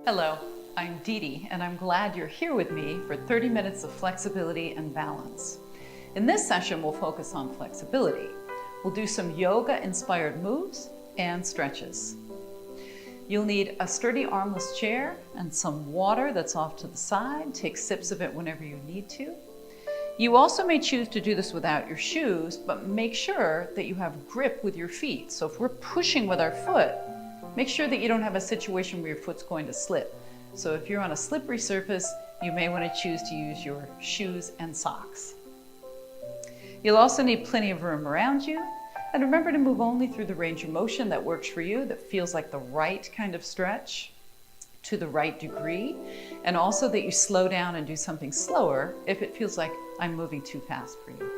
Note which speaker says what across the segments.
Speaker 1: Hello, I'm DeDe, and I'm glad you're here with me for 30 minutes of flexibility and balance. In this session, we'll focus on flexibility. We'll do some yoga-inspired moves and stretches. You'll need a sturdy armless chair and some water that's off to the side. Take sips of it whenever you need to. You also may choose to do this without your shoes, but make sure that you have grip with your feet. So if we're pushing with our foot, make sure that you don't have a situation where your foot's going to slip. So if you're on a slippery surface, you may want to choose to use your shoes and socks. You'll also need plenty of room around you. And remember to move only through the range of motion that works for you, that feels like the right kind of stretch to the right degree. And also that you slow down and do something slower if it feels like I'm moving too fast for you.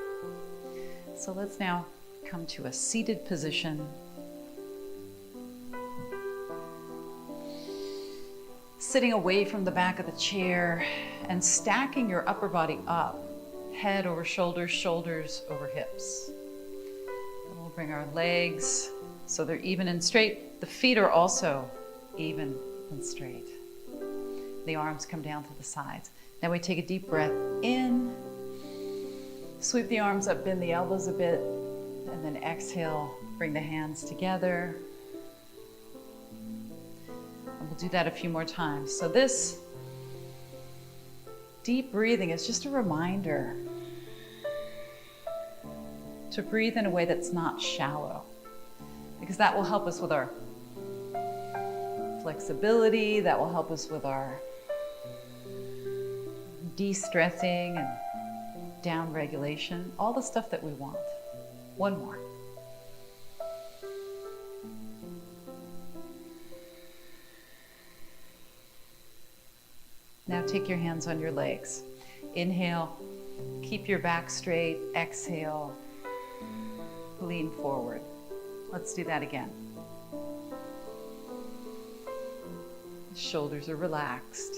Speaker 1: So let's now come to a seated position. Sitting away from the back of the chair and stacking your upper body up, head over shoulders, shoulders over hips. And we'll bring our legs so they're even and straight. The feet are also even and straight. The arms come down to the sides. Now we take a deep breath in, sweep the arms up, bend the elbows a bit, and then exhale, bring the hands together. We'll do that a few more times. So this deep breathing is just a reminder to breathe in a way that's not shallow, because that will help us with our flexibility, that will help us with our de-stressing and down regulation, all the stuff that we want. One more. Now take your hands on your legs. Inhale, keep your back straight. Exhale, lean forward. Let's do that again. Shoulders are relaxed.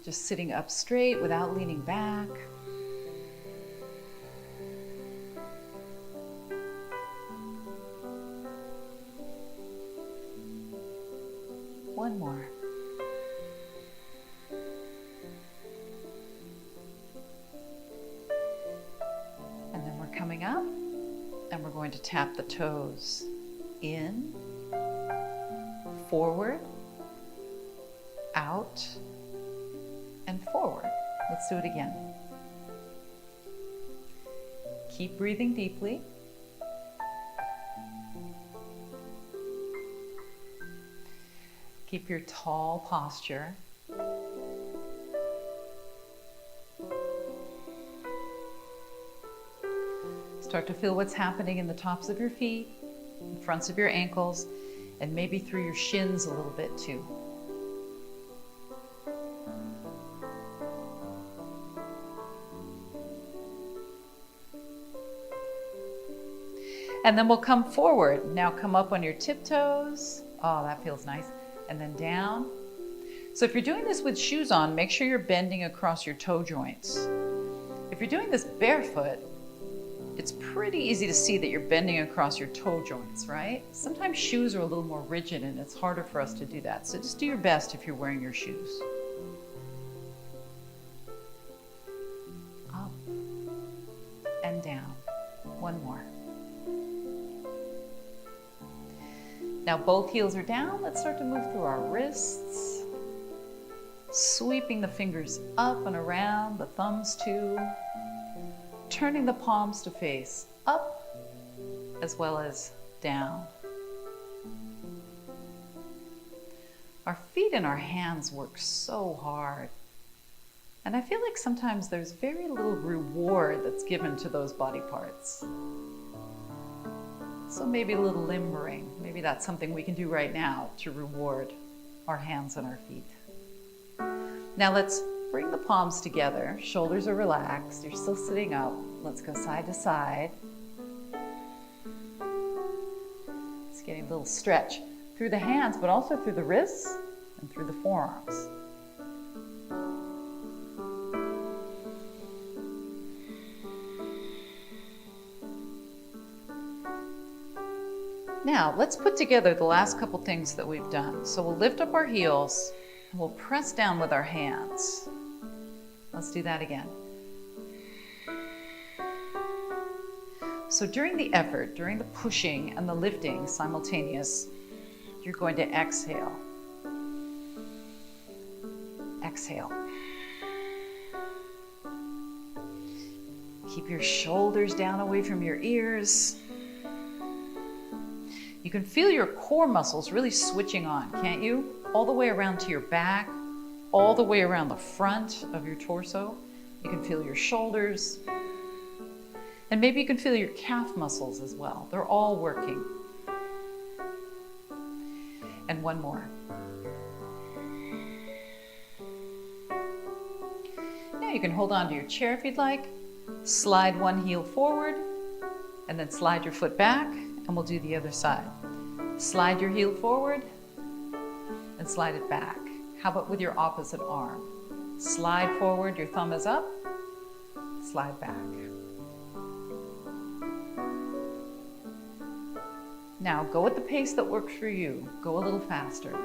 Speaker 1: Just sitting up straight without leaning back. One more. And then we're coming up and we're going to tap the toes in, forward, out, and forward. Let's do it again. Keep breathing deeply. Keep your tall posture. Start to feel what's happening in the tops of your feet, the fronts of your ankles, and maybe through your shins a little bit too. And then we'll come forward. Now come up on your tiptoes. Oh, that feels nice. And then down. So if you're doing this with shoes on, make sure you're bending across your toe joints. If you're doing this barefoot, it's pretty easy to see that you're bending across your toe joints, right? Sometimes shoes are a little more rigid and it's harder for us to do that. So just do your best if you're wearing your shoes. Up and down. One more. Now both heels are down. Let's start to move through our wrists, sweeping the fingers up and around, the thumbs too, turning the palms to face up as well as down. Our feet and our hands work so hard. And I feel like sometimes there's very little reward that's given to those body parts. So maybe a little limbering. Maybe that's something we can do right now to reward our hands and our feet. Now let's bring the palms together. Shoulders are relaxed. You're still sitting up. Let's go side to side. It's getting a little stretch through the hands, but also through the wrists and through the forearms. Now, let's put together the last couple things that we've done. So we'll lift up our heels and we'll press down with our hands. Let's do that again. So during the effort, during the pushing and the lifting simultaneous, you're going to exhale. Exhale. Keep your shoulders down away from your ears. You can feel your core muscles really switching on, can't you? All the way around to your back, all the way around the front of your torso. You can feel your shoulders. And maybe you can feel your calf muscles as well. They're all working. And one more. Now you can hold on to your chair if you'd like. Slide one heel forward and then slide your foot back, and we'll do the other side. Slide your heel forward and slide it back. How about with your opposite arm? Slide forward, your thumb is up, slide back. Now go at the pace that works for you. Go a little faster.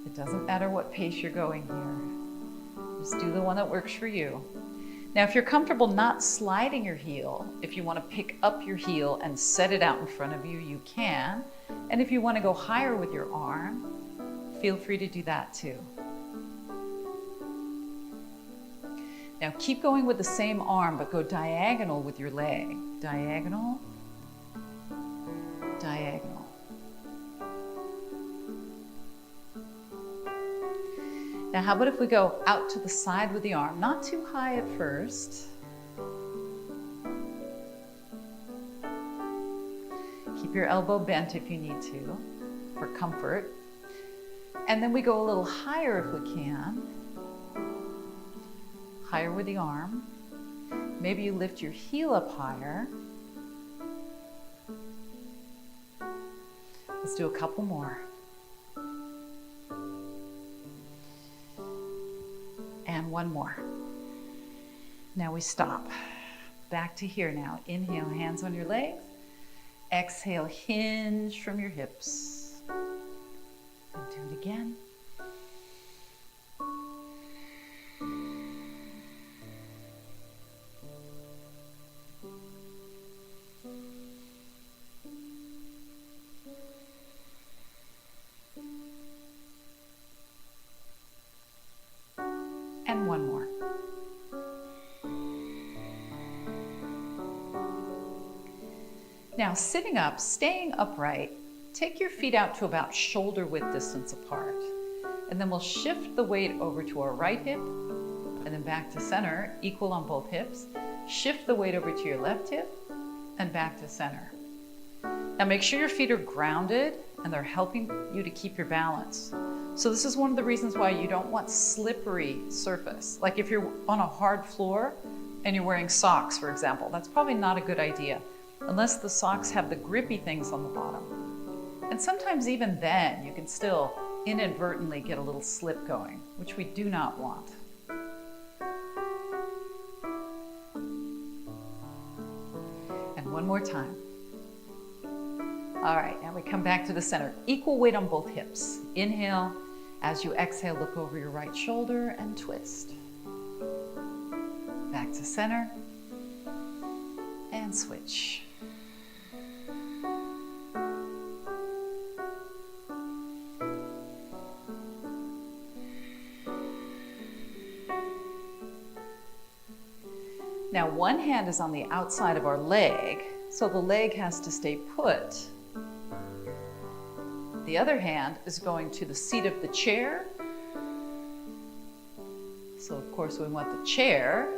Speaker 1: It doesn't matter what pace you're going here. Just do the one that works for you. Now, if you're comfortable not sliding your heel, if you want to pick up your heel and set it out in front of you, you can. And if you want to go higher with your arm, feel free to do that too. Now keep going with the same arm, but go diagonal with your leg. Diagonal, diagonal. Now how about if we go out to the side with the arm? Not too high at first. Keep your elbow bent if you need to, for comfort. And then we go a little higher if we can. Higher with the arm. Maybe you lift your heel up higher. Let's do a couple more. And one more. Now we stop. Back to here now. Inhale, hands on your legs. Exhale, hinge from your hips. And do it again. And one more. Now, sitting up, staying upright, take your feet out to about shoulder width distance apart. And then we'll shift the weight over to our right hip and then back to center, equal on both hips. Shift the weight over to your left hip and back to center. Now make sure your feet are grounded and they're helping you to keep your balance. So this is one of the reasons why you don't want slippery surface. Like if you're on a hard floor and you're wearing socks, for example, that's probably not a good idea unless the socks have the grippy things on the bottom. And sometimes even then you can still inadvertently get a little slip going, which we do not want. And one more time. All right, now we come back to the center. Equal weight on both hips. Inhale. As you exhale, look over your right shoulder and twist. Back to center. And switch. Now one hand is on the outside of our leg, so the leg has to stay put. The other hand is going to the seat of the chair. So of course we want the chair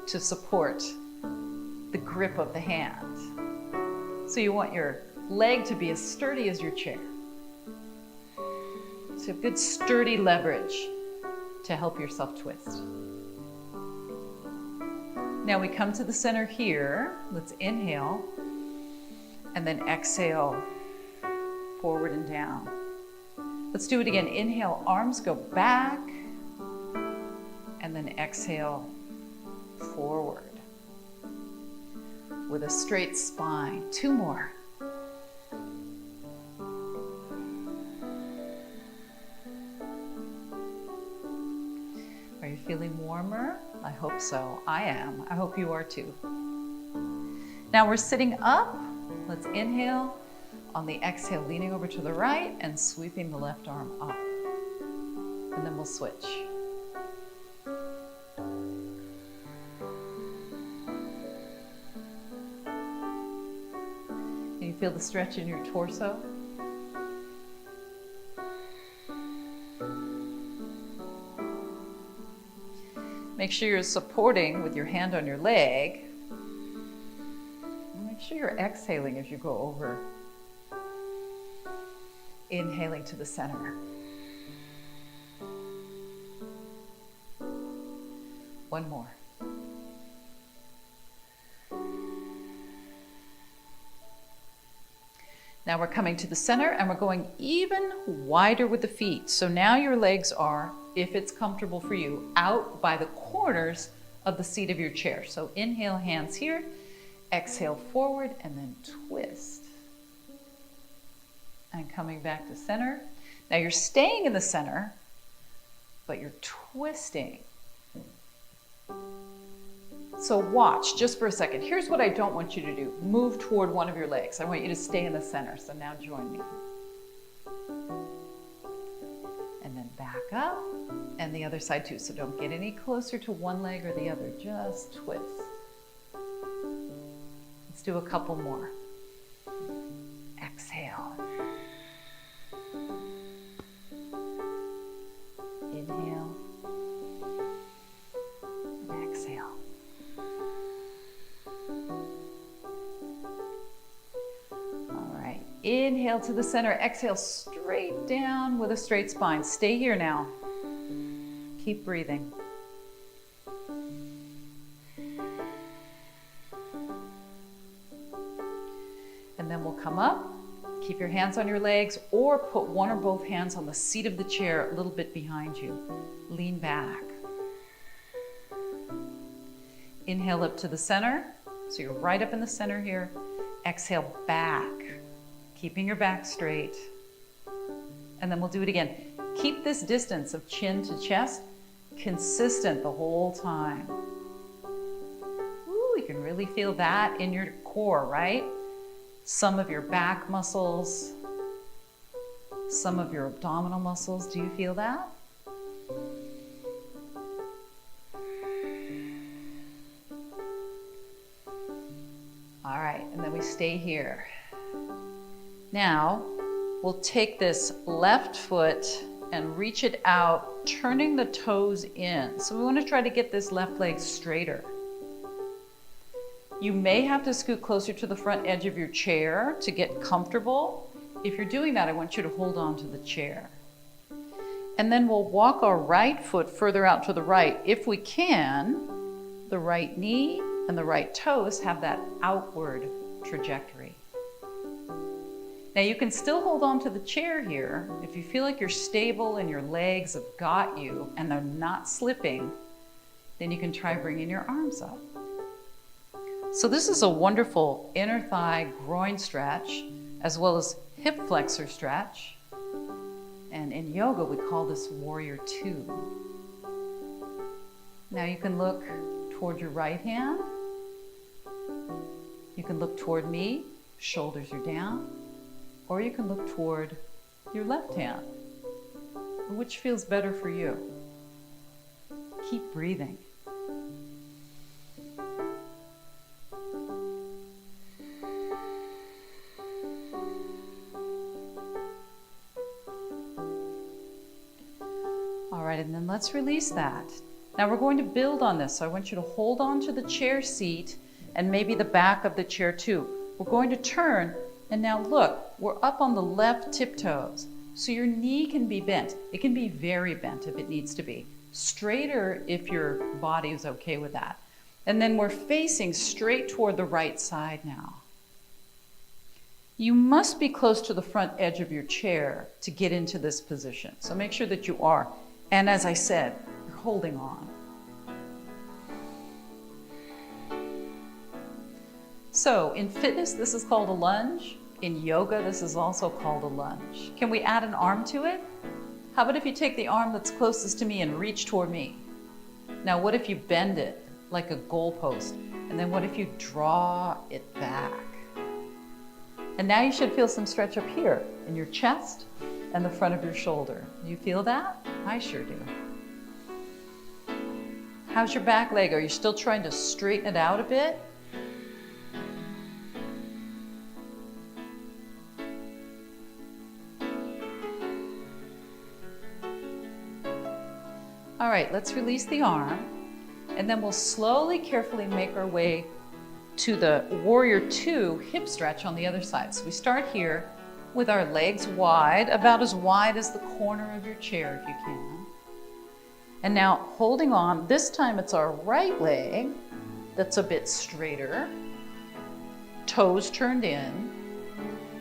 Speaker 1: to support the grip of the hand. So you want your leg to be as sturdy as your chair. So you have good sturdy leverage to help yourself twist. Now we come to the center here. Let's inhale and then exhale forward and down. Let's do it again. Inhale, arms go back and then exhale forward. with a straight spine. 2 more. Are you feeling warmer? I hope so. I am. I hope you are too. Now we're sitting up. Let's inhale. On the exhale, leaning over to the right and sweeping the left arm up. And then we'll switch. Can you feel the stretch in your torso? Make sure you're supporting with your hand on your leg. Make sure you're exhaling as you go over. Inhaling to the center. One more. Now we're coming to the center and we're going even wider with the feet. So now your legs are, if it's comfortable for you, out by the corners of the seat of your chair. So inhale, hands here, exhale forward, and then twist. And coming back to center. Now you're staying in the center, but you're twisting. So watch just for a second. Here's what I don't want you to do. Move toward one of your legs. I want you to stay in the center. So now join me. And then back up. And the other side too. So don't get any closer to one leg or the other. Just twist. Let's do a couple more. Exhale. Inhale. And exhale. All right. Inhale to the center. Exhale straight down with a straight spine. Stay here now. Keep breathing. And then we'll come up. Keep your hands on your legs or put one or both hands on the seat of the chair a little bit behind you. Lean back. Inhale up to the center. So you're right up in the center here. Exhale back, keeping your back straight. And then we'll do it again. Keep this distance of chin to chest consistent the whole time. Ooh, you can really feel that in your core, right? Some of your back muscles, some of your abdominal muscles. Do you feel that? All right, and then we stay here. Now, we'll take this left foot and reach it out, turning the toes in. So we want to try to get this left leg straighter. You may have to scoot closer to the front edge of your chair to get comfortable. If you're doing that, I want you to hold on to the chair. And then we'll walk our right foot further out to the right. If we can, the right knee and the right toes have that outward trajectory. Now you can still hold on to the chair here. If you feel like you're stable and your legs have got you and they're not slipping, then you can try bringing your arms up. So this is a wonderful inner thigh groin stretch, as well as hip flexor stretch. And in yoga, we call this warrior 2. Now you can look toward your right hand. You can look toward me, shoulders are down. Or you can look toward your left hand. Which feels better for you? Keep breathing. All right, and then let's release that. Now we're going to build on this. So I want you to hold on to the chair seat and maybe the back of the chair too. We're going to turn, and now look, we're up on the left tiptoes. So your knee can be bent. It can be very bent if it needs to be. Straighter if your body is okay with that. And then we're facing straight toward the right side now. You must be close to the front edge of your chair to get into this position. So make sure that you are. And as I said, you're holding on. So in fitness, this is called a lunge. In yoga, this is also called a lunge. Can we add an arm to it? How about if you take the arm that's closest to me and reach toward me? Now, what if you bend it like a goalpost? And then what if you draw it back? And now you should feel some stretch up here in your chest and the front of your shoulder. Do you feel that? I sure do. How's your back leg? Are you still trying to straighten it out a bit? All right, let's release the arm, and then we'll slowly, carefully make our way to the Warrior 2 hip stretch on the other side. So we start here with our legs wide, about as wide as the corner of your chair if you can. And now holding on, this time it's our right leg that's a bit straighter, toes turned in.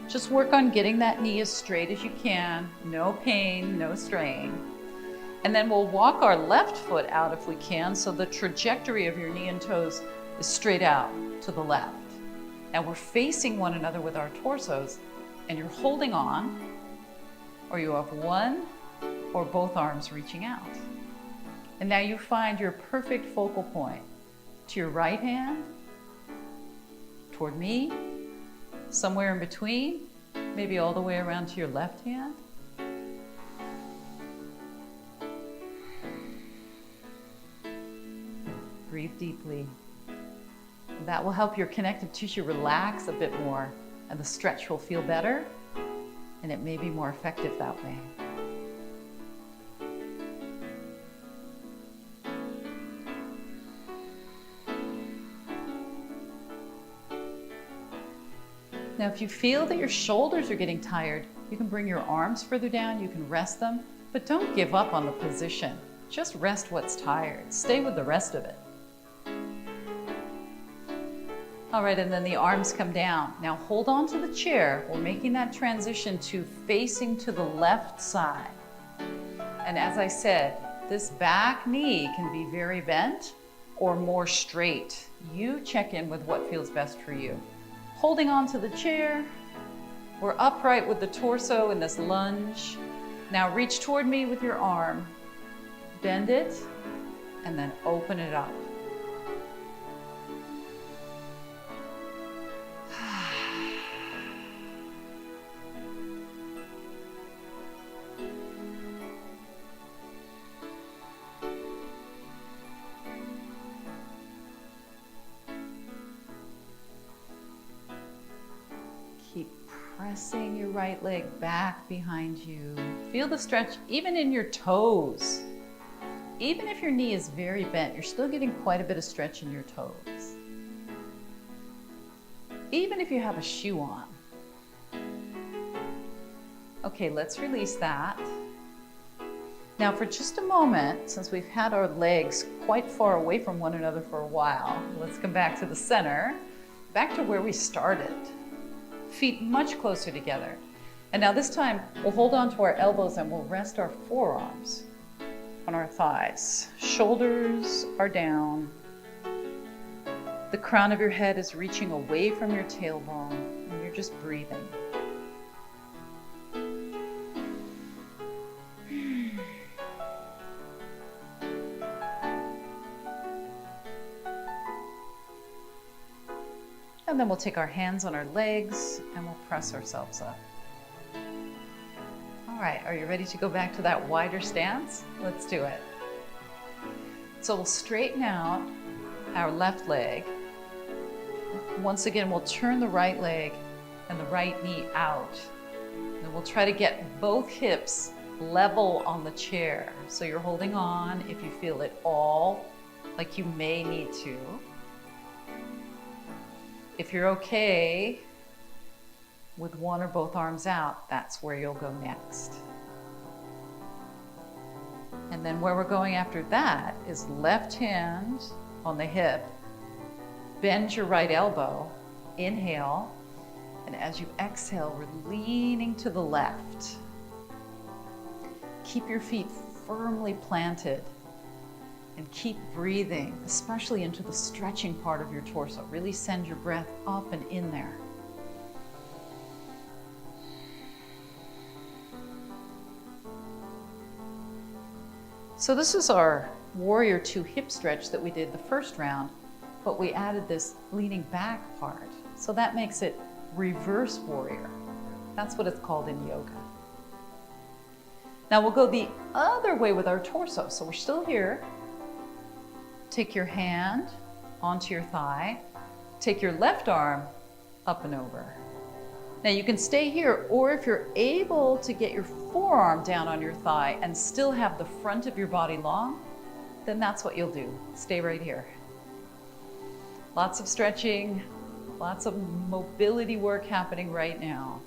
Speaker 1: Just work on getting that knee as straight as you can, no pain, no strain. And then we'll walk our left foot out if we can, so the trajectory of your knee and toes is straight out to the left. And we're facing one another with our torsos, and you're holding on, or you have one or both arms reaching out. And now you find your perfect focal point to your right hand, toward me, somewhere in between, maybe all the way around to your left hand. Breathe deeply. That will help your connective tissue relax a bit more, and the stretch will feel better, and it may be more effective that way. Now, if you feel that your shoulders are getting tired, you can bring your arms further down, you can rest them, but don't give up on the position. Just rest what's tired. Stay with the rest of it. All right, and then the arms come down. Now hold on to the chair. We're making that transition to facing to the left side. And as I said, this back knee can be very bent or more straight. You check in with what feels best for you. Holding on to the chair, we're upright with the torso in this lunge. Now reach toward me with your arm, bend it, and then open it up. Keep pressing your right leg back behind you. Feel the stretch even in your toes. Even if your knee is very bent, you're still getting quite a bit of stretch in your toes. Even if you have a shoe on. Okay, let's release that. Now for just a moment, since we've had our legs quite far away from one another for a while, let's come back to the center, back to where we started. Feet much closer together. And now this time, we'll hold on to our elbows and we'll rest our forearms on our thighs. Shoulders are down. The crown of your head is reaching away from your tailbone, and you're just breathing. And then we'll take our hands on our legs and we'll press ourselves up. All right, are you ready to go back to that wider stance? Let's do it. So we'll straighten out our left leg. Once again, we'll turn the right leg and the right knee out. And we'll try to get both hips level on the chair. So you're holding on if you feel at all like you may need to. If you're okay with one or both arms out, that's where you'll go next. And then where we're going after that is left hand on the hip, bend your right elbow, inhale, and as you exhale, we're leaning to the left. Keep your feet firmly planted. And keep breathing, especially into the stretching part of your torso. Really send your breath up and in there. So this is our Warrior 2 hip stretch that we did the first round, but we added this leaning back part. So that makes it reverse warrior. That's what it's called in yoga. Now we'll go the other way with our torso. So we're still here. Take your hand onto your thigh. Take your left arm up and over. Now you can stay here, or if you're able to get your forearm down on your thigh and still have the front of your body long, then that's what you'll do. Stay right here. Lots of stretching, lots of mobility work happening right now.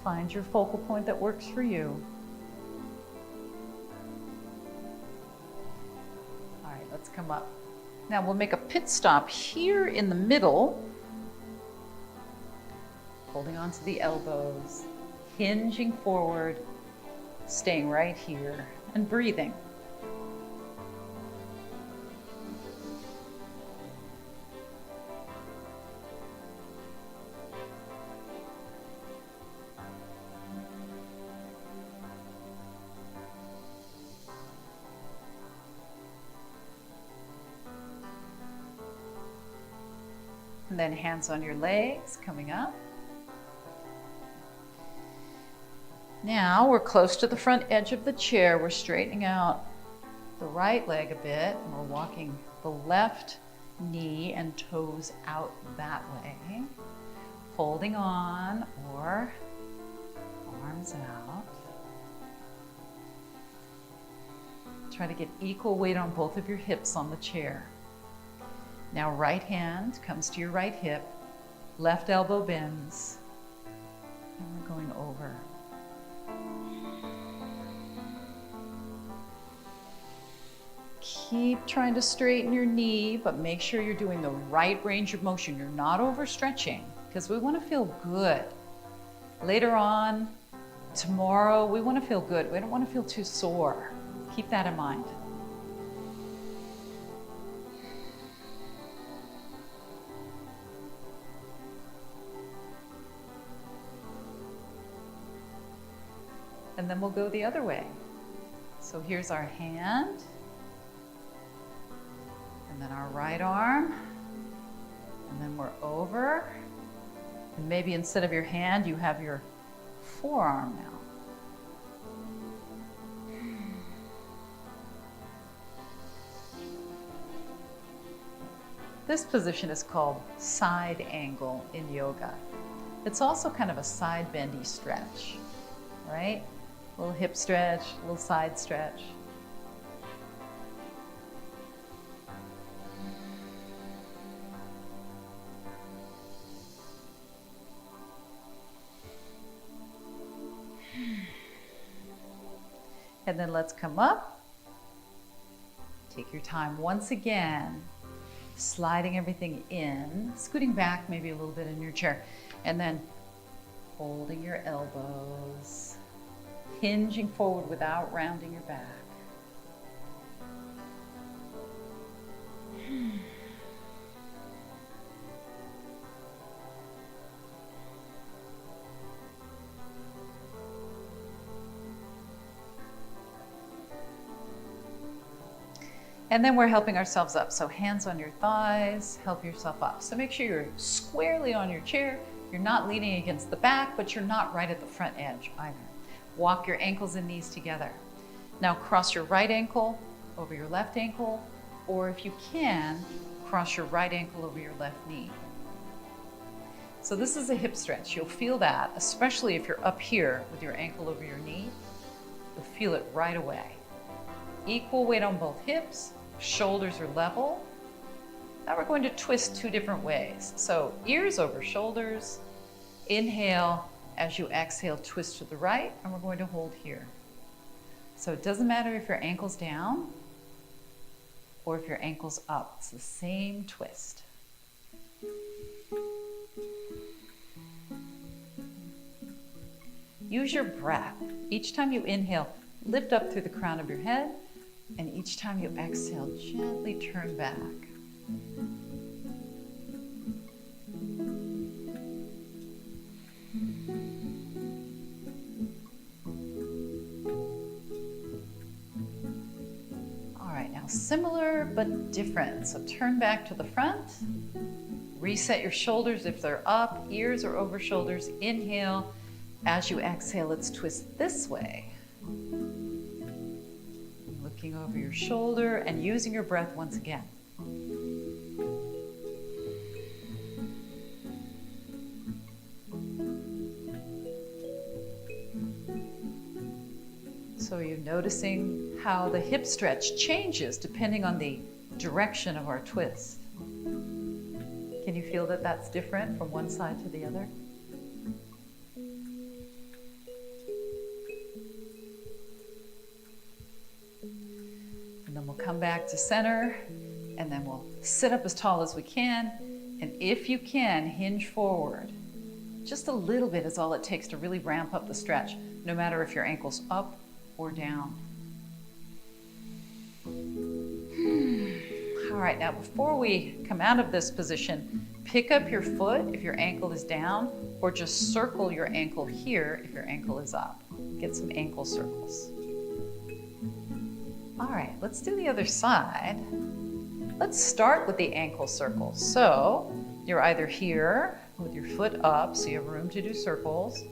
Speaker 1: Find your focal point that works for you. All right, let's come up. Now we'll make a pit stop here in the middle, holding onto the elbows, hinging forward, staying right here, and breathing. And then hands on your legs, coming up. Now we're close to the front edge of the chair. We're straightening out the right leg a bit, and we're walking the left knee and toes out that way. Holding on, or arms out. Try to get equal weight on both of your hips on the chair. Now right hand comes to your right hip, left elbow bends, and we're going over. Keep trying to straighten your knee, but make sure you're doing the right range of motion. You're not overstretching, because we want to feel good. Later on, tomorrow, we want to feel good. We don't want to feel too sore. Keep that in mind. And then we'll go the other way. So here's our hand, and then our right arm, and then we're over. And maybe instead of your hand, you have your forearm now. This position is called side angle in yoga. It's also kind of a side bendy stretch, right? A little hip stretch, a little side stretch. And then let's come up. Take your time once again, sliding everything in, scooting back maybe a little bit in your chair, and then holding your elbows, hinging forward without rounding your back. And then we're helping ourselves up. So hands on your thighs, help yourself up. So make sure you're squarely on your chair. You're not leaning against the back, but you're not right at the front edge either. Walk your ankles and knees together. Now cross your right ankle over your left ankle, or if you can, cross your right ankle over your left knee. So this is a hip stretch. You'll feel that, especially if you're up here with your ankle over your knee. You'll feel it right away. Equal weight on both hips, shoulders are level. Now we're going to twist two different ways. So ears over shoulders, inhale. As you exhale, twist to the right, and we're going to hold here. So it doesn't matter if your ankle's down or if your ankle's up. It's the same twist. use your breath. Each time you inhale, lift up through the crown of your head, and each time you exhale, gently turn back. All right, now similar but different. So turn back to the front. Reset your shoulders if they're up, ears are over shoulders. Inhale. As you exhale, let's twist this way. Looking over your shoulder and using your breath once again. So you're noticing how the hip stretch changes depending on the direction of our twist. Can you feel that that's different from one side to the other? And then we'll come back to center, and then we'll sit up as tall as we can. And if you can, hinge forward. Just a little bit is all it takes to really ramp up the stretch, no matter if your ankle's up or down. All right, now before we come out of this position, pick up your foot if your ankle is down, or just circle your ankle here if your ankle is up. Get some ankle circles. All right, let's do the other side. Let's start with the ankle circles. So you're either here with your foot up, so you have room to do circles,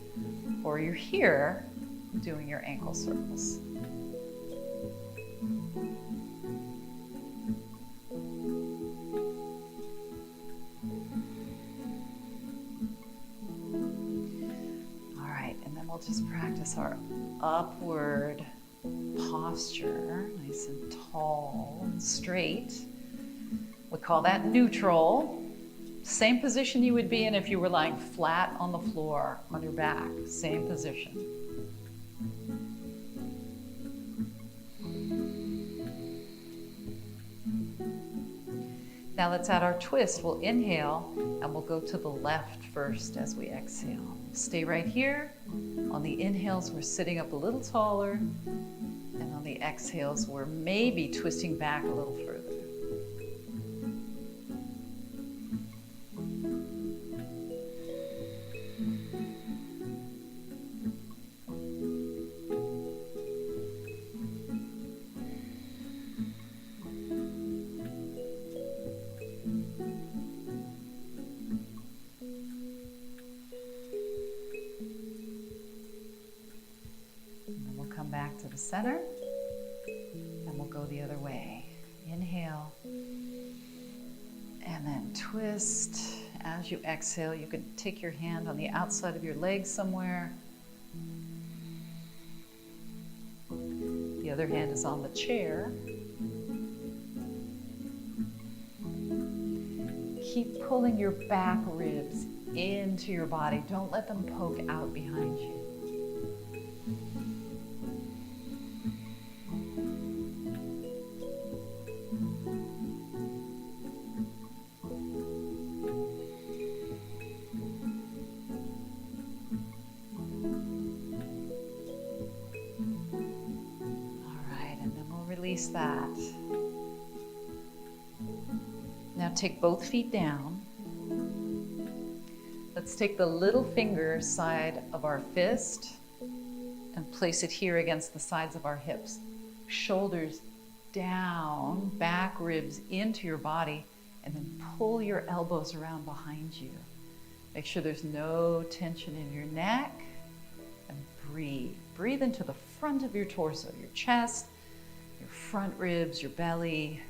Speaker 1: or you're here doing your ankle circles. Just practice our upward posture, nice and tall and straight. We call that neutral. Same position you would be in if you were lying flat on the floor on your back. Same position. Now let's add our twist. We'll inhale and we'll go to the left first as we exhale. Stay right here. On the inhales, we're sitting up a little taller, and on the exhales, we're maybe twisting back a little further. Back to the center, and we'll go the other way. Inhale, and then twist. As you exhale, you can take your hand on the outside of your leg somewhere. The other hand is on the chair. Keep pulling your back ribs into your body. Don't let them poke out behind you. Release that. Now take both feet down. Let's take the little finger side of our fist and place it here against the sides of our hips. Shoulders down, back ribs into your body, and then pull your elbows around behind you. Make sure there's no tension in your neck, and breathe. Breathe into the front of your torso, your chest, your front ribs, your belly.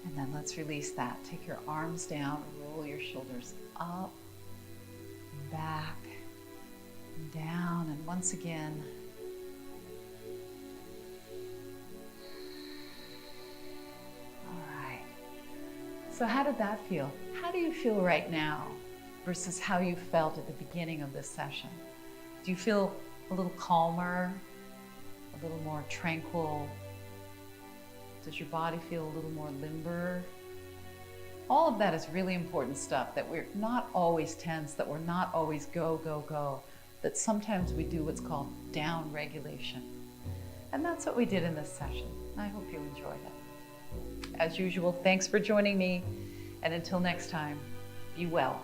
Speaker 1: And then let's release that. Take your arms down, roll your shoulders up, back, down, and once again. All right. So how did that feel? How how do you feel right now versus how you felt at the beginning of this session? Do you feel a little calmer, a little more tranquil? Does your body feel a little more limber? All of that is really important stuff, that we're not always tense, that we're not always go, go, go, that sometimes we do what's called down regulation. And that's what we did in this session. I hope you enjoyed it. As usual, thanks for joining me. And until next time, be well.